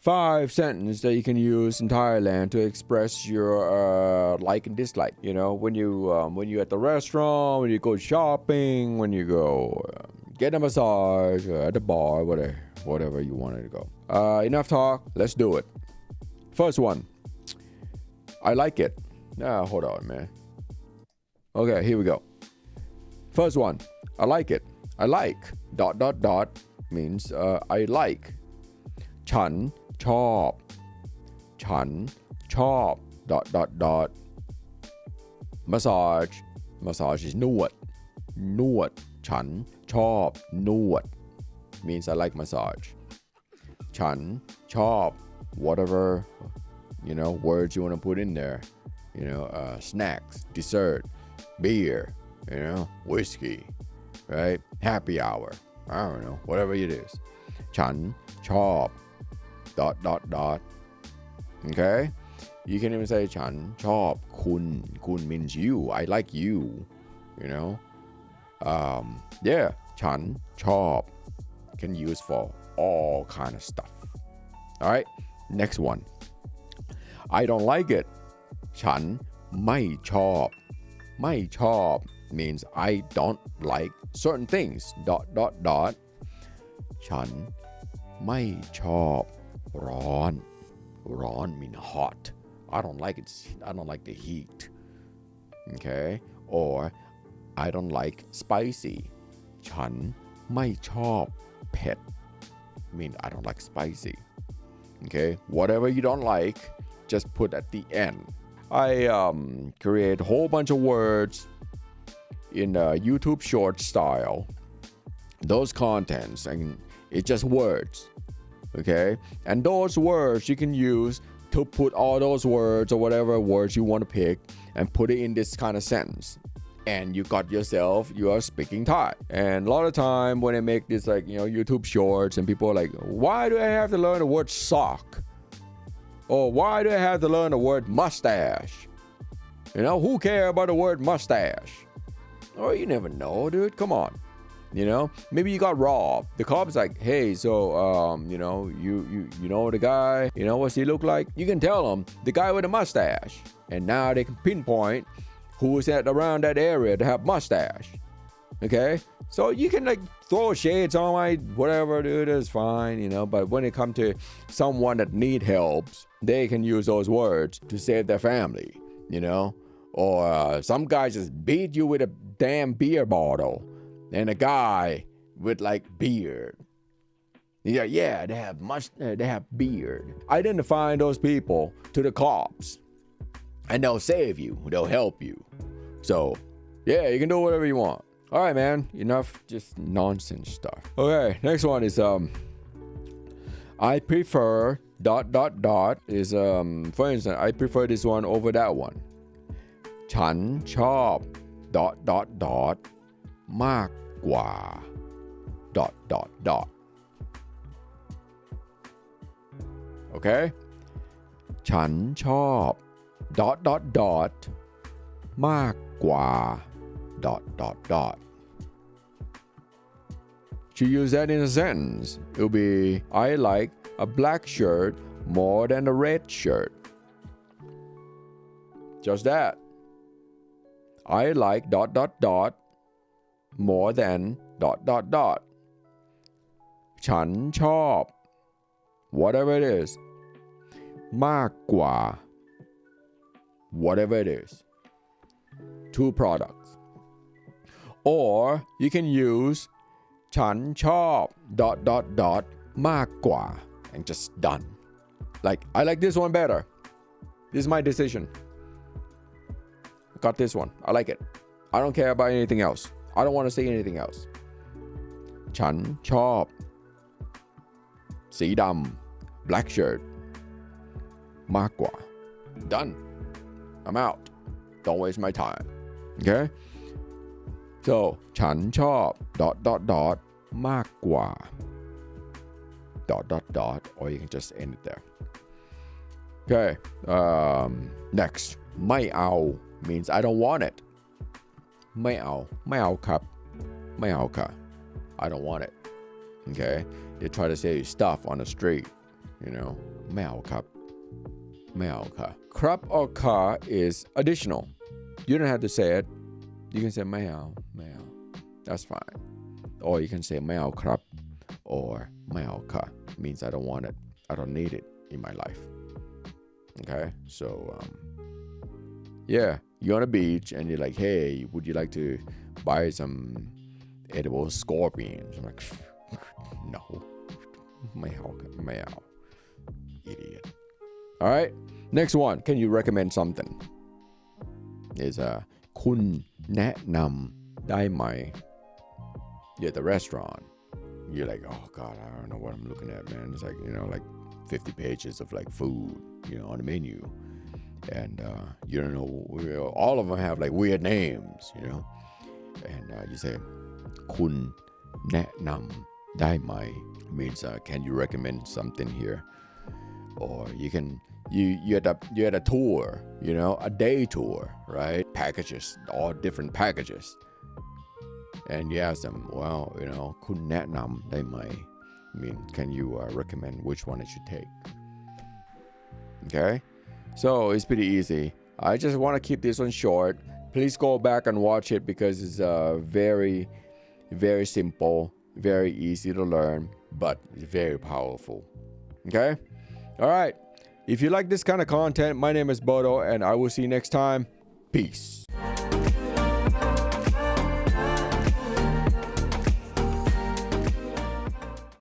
5 sentences that you can use in Thailand to express your like and dislike. You know, when you're at the restaurant, when you go shopping, when you go get a massage at the bar, whatever you wanted to go. Enough talk. Let's do it. First one. I like it. Hold on, man. Okay, here we go. First one. I like it. I like ... means I like. ฉันชอบ ฉันชอบ... massage is นวด นวด ฉันชอบนวด means I like massage. ฉันชอบ whatever words you want to put in there. Snacks, dessert, beer, whiskey, right? Happy hour. I don't know, whatever it is. ฉันชอบ... Okay? You can even say ฉันชอบคุณ คุณ means you. I like you. Yeah. ฉันชอบ can use for all kind of stuff. All right? Next one. I don't like it. ฉันไม่ชอบ ไม่ชอบ means I don't like certain things. ... ฉันไม่ชอบร้อน ร้อน mean hot. I don't like it. I don't like the heat. Okay? Or I don't like spicy. ฉันไม่ชอบเผ็ด mean I don't like spicy. Okay? Whatever you don't like, just put at the end. I create a whole bunch of words in YouTube short style. Those contents, and it's just words. Okay? And those words you can use to put all those words or whatever words you want to pick and put it in this kind of sentence. And you got yourself, you are speaking Thai. And a lot of time when I make this YouTube shorts and people are like, why do I have to learn the word sock? Or why do I have to learn the word mustache? Who care about the word mustache? Oh, you never know, dude. Come on. Maybe you got robbed. The cop's like, hey, so you know the guy, what's he look like? You can tell them the guy with the mustache. And now they can pinpoint who's around that area to have mustache. Okay? So you can throw shades on my whatever, dude, is fine, but when it comes to someone that need help, they can use those words to save their family, or some guy just beat you with a damn beer bottle. And a guy with beard. Yeah, they have beard. Identify those people to the cops. And they'll save you. They'll help you. So, yeah, you can do whatever you want. All right, man. Enough just nonsense stuff. Okay, next one is I prefer ... is for instance, I prefer this one over that one. ฉันชอบ... มากกว่า... Okay? ฉันชอบ... มากกว่า... To use that in a sentence, it will be I like a black shirt more than a red shirt. Just that. I like ... more than ... ฉันชอบ whatever it is มากกว่า whatever it is. 2 products. Or you can use ฉันชอบ... มากกว่า and just done. Like, I like this one better. This is my decision. I got this one. I like it. I don't care about anything else. I don't want to say anything else. ฉันชอบสีดำ black shirt มากกว่า done. I'm out. Don't waste my time. Okay? So ฉันชอบ... มากกว่า... or you can just end it there. Okay. Next. ไม่เอา means I don't want it. ไม่เอาครับ ไม่เอาค่ะ I don't want it. Okay? They try to sell you stuff on the street. you know ไม่เอาครับไม่เอาค่ะ ครับor ค่ะ is additional. You don't have to say it. You can say ไม่เอาไม่เอา that's fine. Or you can say ไม่เอาครับ or ไม่เอาค่ะ means I don't want it. I don't need it in my life. Okay, so yeah, you're on a beach and you're like, hey, would you like to buy some edible scorpions? I'm like, no, ไม่เอาครับไม่เอา idiot. All right, next one. Can you recommend something? Is คุณแนะนำได้ไหม? You're at the restaurant. You're like, oh God, I don't know what I'm looking at, man. It's like, like 50 pages of like food, on the menu. And you don't know, all of them have like weird names, And you say, คุณแนะนำได้ไหม? Means, can you recommend something here? Or you're at a tour, a day tour, right? Packages, all different packages. And you ask them, well, คุณแนะนำได้ไหม? I mean, can you recommend which one I should take? Okay? So it's pretty easy. I just want to keep this one short. Please go back and watch it because it's very, very simple, very easy to learn, but very powerful. Okay? All right. If you like this kind of content, my name is Bodo, and I will see you next time. Peace.